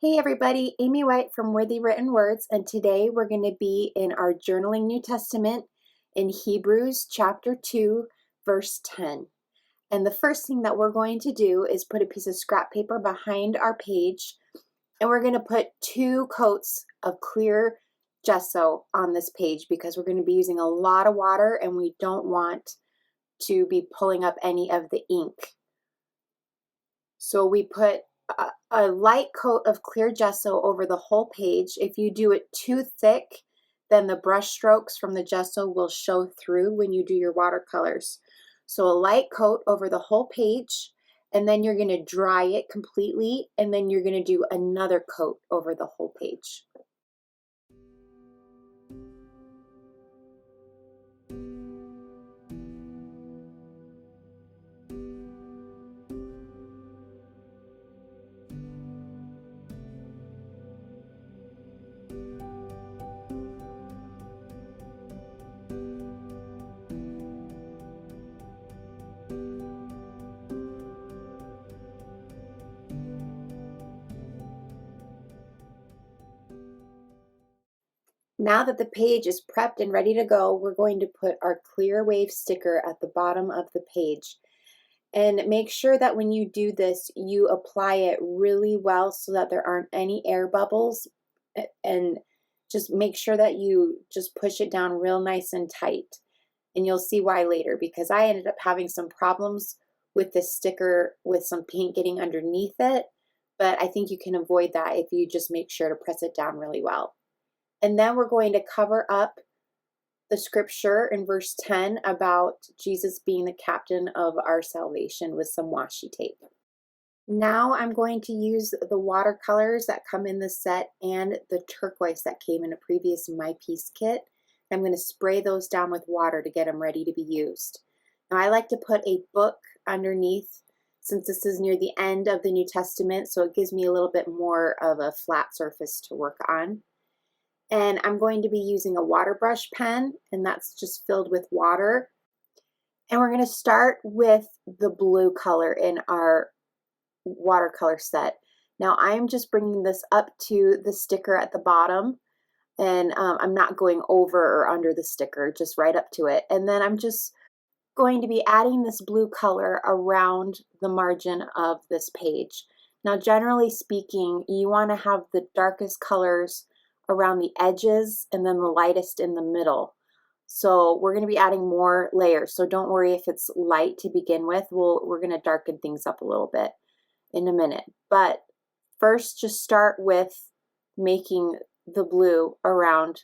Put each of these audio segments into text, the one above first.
Hey everybody, Amy White from Worthy Written Words, and today we're going to be in our Journaling New Testament in Hebrews chapter 2, verse 10. And the first thing that we're going to do is put a piece of scrap paper behind our page, and we're going to put 2 coats of clear gesso on this page because we're going to be using a lot of water and we don't want to be pulling up any of the ink. So we put a light coat of clear gesso over the whole page. If you do it too thick, then the brush strokes from the gesso will show through when you do your watercolors. So a light coat over the whole page, and then you're going to dry it completely, and then you're going to do another coat over the whole page. Now that the page is prepped and ready to go, we're going to put our clear wave sticker at the bottom of the page. And make sure that when you do this, you apply it really well so that there aren't any air bubbles, and just make sure that you just push it down real nice and tight. And you'll see why later, because I ended up having some problems with this sticker with some paint getting underneath it, but I think you can avoid that if you just make sure to press it down really well. And then we're going to cover up the scripture in verse 10 about Jesus being the captain of our salvation with some washi tape. Now I'm going to use the watercolors that come in the set and the turquoise that came in a previous My Piece kit. I'm going to spray those down with water to get them ready to be used. Now I like to put a book underneath since this is near the end of the New Testament, so it gives me a little bit more of a flat surface to work on. And I'm going to be using a water brush pen, and that's just filled with water. And we're going to start with the blue color in our watercolor set. Now I am just bringing this up to the sticker at the bottom, and I'm not going over or under the sticker, just right up to it. And then I'm just going to be adding this blue color around the margin of this page. Now generally speaking, you want to have the darkest colors around the edges and then the lightest in the middle. So we're going to be adding more layers, so don't worry if it's light to begin with. We're going to darken things up a little bit in a minute. But first, just start with making the blue around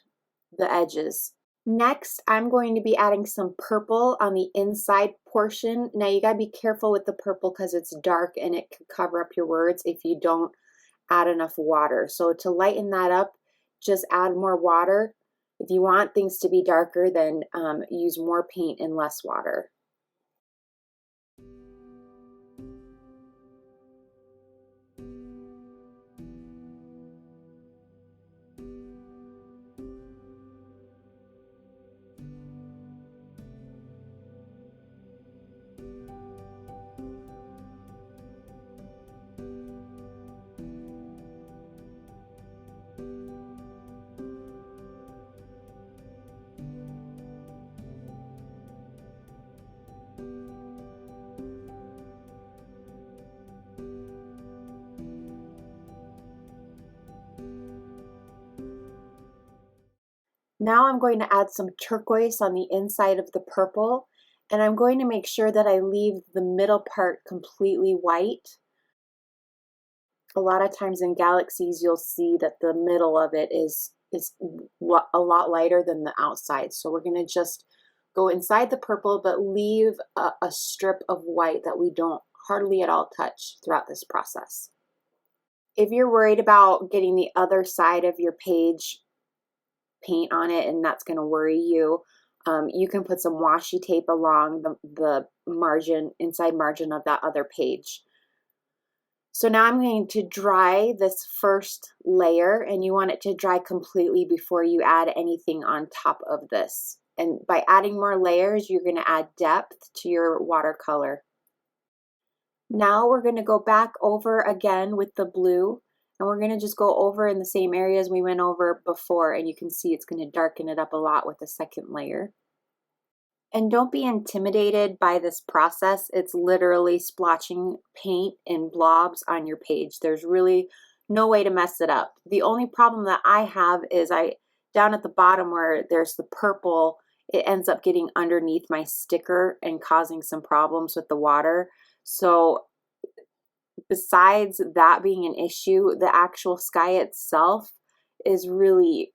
the edges. Next, I'm going to be adding some purple on the inside portion. Now you got to be careful with the purple because it's dark and it could cover up your words if you don't add enough water. So to lighten that up, just add more water. If you want things to be darker, then use more paint and less water. Now I'm going to add some turquoise on the inside of the purple, and I'm going to make sure that I leave the middle part completely white. A lot of times in galaxies you'll see that the middle of it is a lot lighter than the outside. So we're going to just go inside the purple but leave a strip of white that we don't hardly at all touch throughout this process. If you're worried about getting the other side of your page paint on it and that's going to worry you, you can put some washi tape along the margin, inside margin of that other page. So now I'm going to dry this first layer, and you want it to dry completely before you add anything on top of this. And by adding more layers, you're going to add depth to your watercolor. Now we're going to go back over again with the blue, And we're going to just go over in the same areas we went over before, and you can see it's going to darken it up a lot with the second layer. And don't be intimidated by this process. It's literally splotching paint in blobs on your page. There's really no way to mess it up. The only problem that I have is down at the bottom where there's the purple, it ends up getting underneath my sticker and causing some problems with the water. So besides that being an issue, the actual sky itself is really,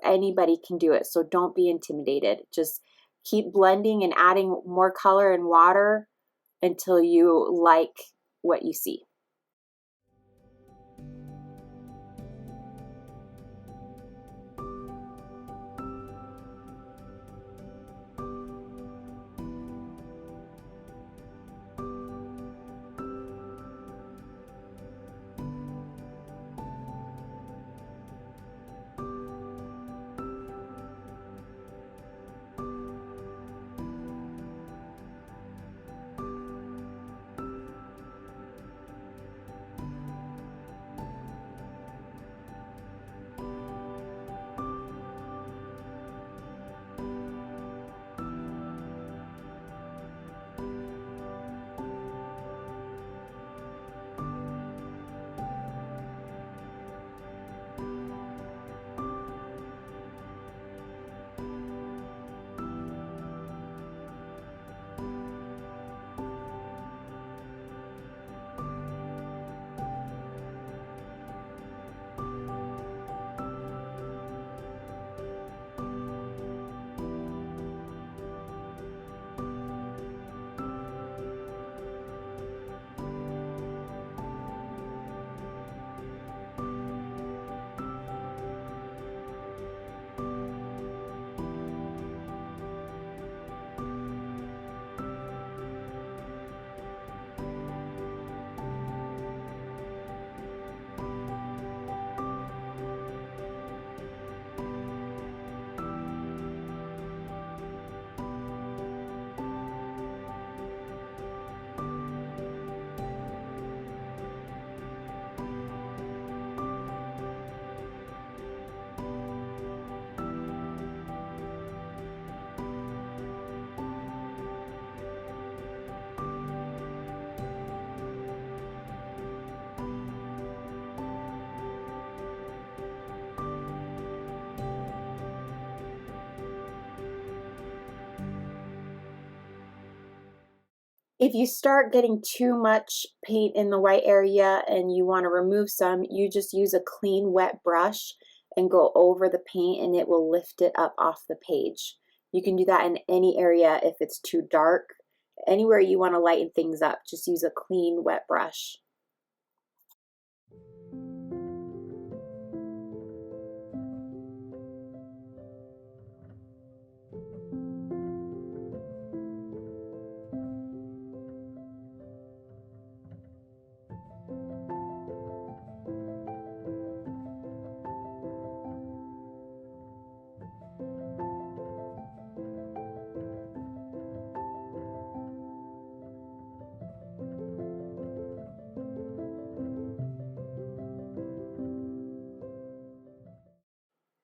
anybody can do it. So don't be intimidated. Just keep blending and adding more color and water until you like what you see. If you start getting too much paint in the white area and you want to remove some, you just use a clean wet brush and go over the paint and it will lift it up off the page. You can do that in any area if it's too dark. Anywhere you want to lighten things up, just use a clean wet brush.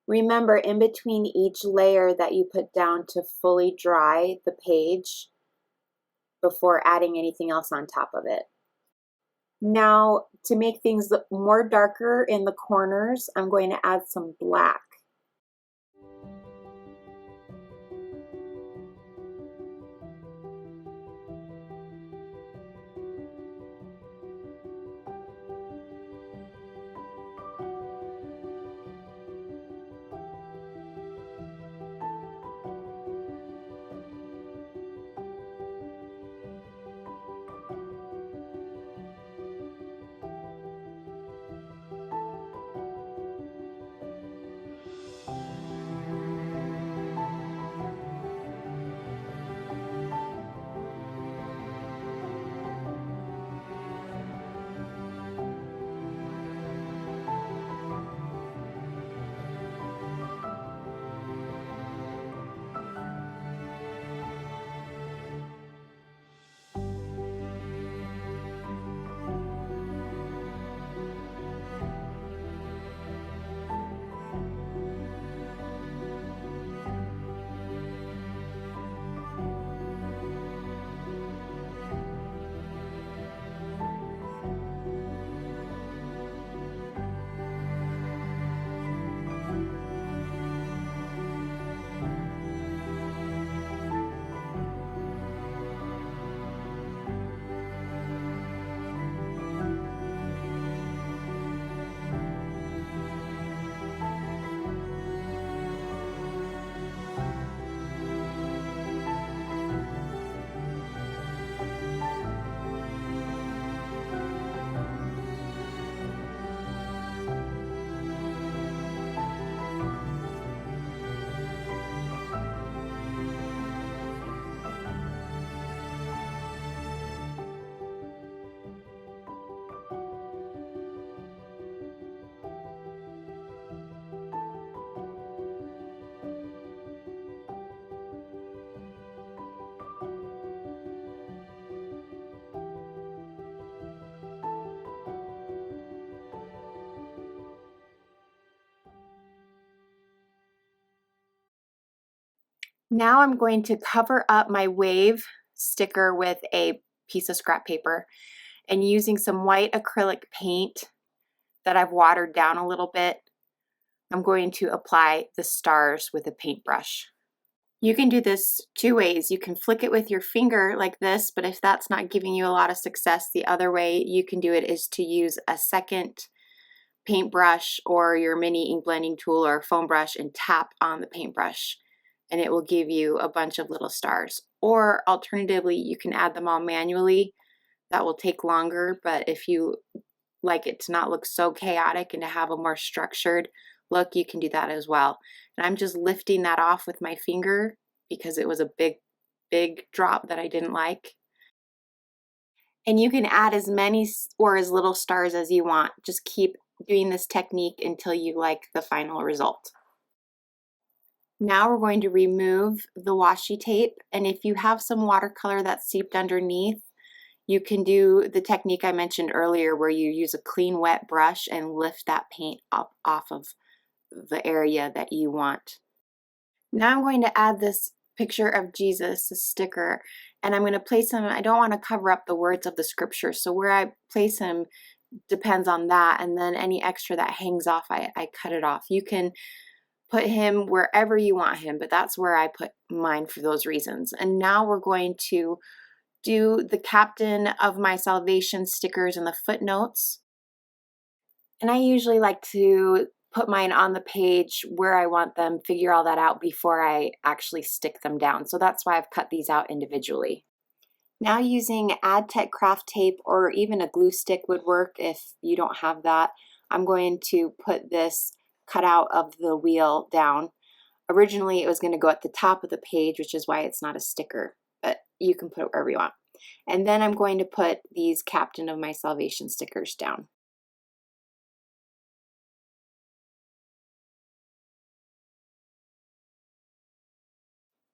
Remember, in between each layer that you put down to fully dry the page before adding anything else on top of it. Now, to make things look more darker in the corners, I'm going to add some black. Now I'm going to cover up my wave sticker with a piece of scrap paper, and using some white acrylic paint that I've watered down a little bit, I'm going to apply the stars with a paintbrush. You can do this two ways. You can flick it with your finger like this, but if that's not giving you a lot of success, the other way you can do it is to use a second paintbrush or your mini ink blending tool or foam brush and tap on the paintbrush, and it will give you a bunch of little stars. Or alternatively, you can add them all manually. That will take longer, but if you like it to not look so chaotic and to have a more structured look, you can do that as well. And I'm just lifting that off with my finger because it was a big drop that I didn't like. And you can add as many or as little stars as you want. Just keep doing this technique until you like the final result. Now we're going to remove the washi tape, and if you have some watercolor that's seeped underneath, you can do the technique I mentioned earlier where you use a clean wet brush and lift that paint up off of the area that you want. Now I'm going to add this picture of Jesus, the sticker, and I'm going to place him. I don't want to cover up the words of the scripture, so where I place him depends on that, and then any extra that hangs off, I cut it off. You can put him wherever you want him, but that's where I put mine for those reasons. And now we're going to do the captain of my salvation stickers and the footnotes. And I usually like to put mine on the page where I want them, figure all that out before I actually stick them down. So that's why I've cut these out individually. Now using AdTech craft tape or even a glue stick would work if you don't have that. I'm going to put this cutout of the wheel down. Originally it was going to go at the top of the page, which is why it's not a sticker, but you can put it wherever you want. And then I'm going to put these Captain of My Salvation stickers down.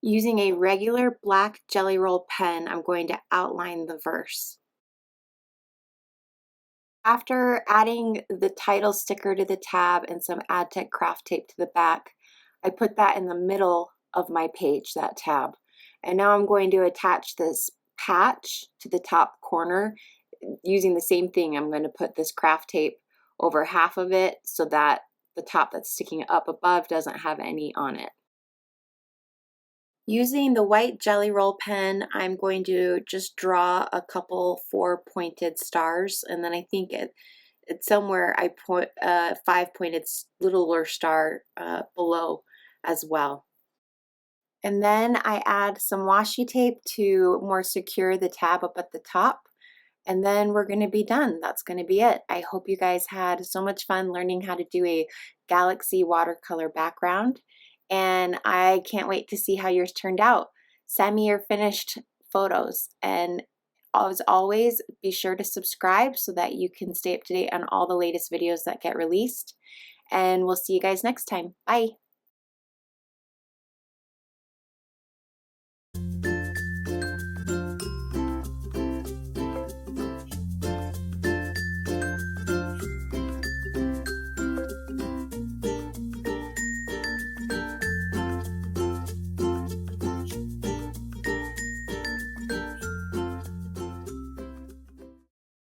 Using a regular black Jelly Roll pen, I'm going to outline the verse. After adding the title sticker to the tab and some AdTech craft tape to the back, I put that in the middle of my page, that tab. And now I'm going to attach this patch to the top corner. Using the same thing, I'm going to put this craft tape over half of it so that the top that's sticking up above doesn't have any on it. Using the white Jelly Roll pen, I'm going to just draw a couple 4 pointed stars, and then I think it's somewhere I put a 5 pointed littler star below as well. And then I add some washi tape to more secure the tab up at the top. And then we're going to be done. That's going to be it. I hope you guys had so much fun learning how to do a galaxy watercolor background. And I can't wait to see how yours turned out. Send me your finished photos. And as always, be sure to subscribe so that you can stay up to date on all the latest videos that get released. And we'll see you guys next time. Bye.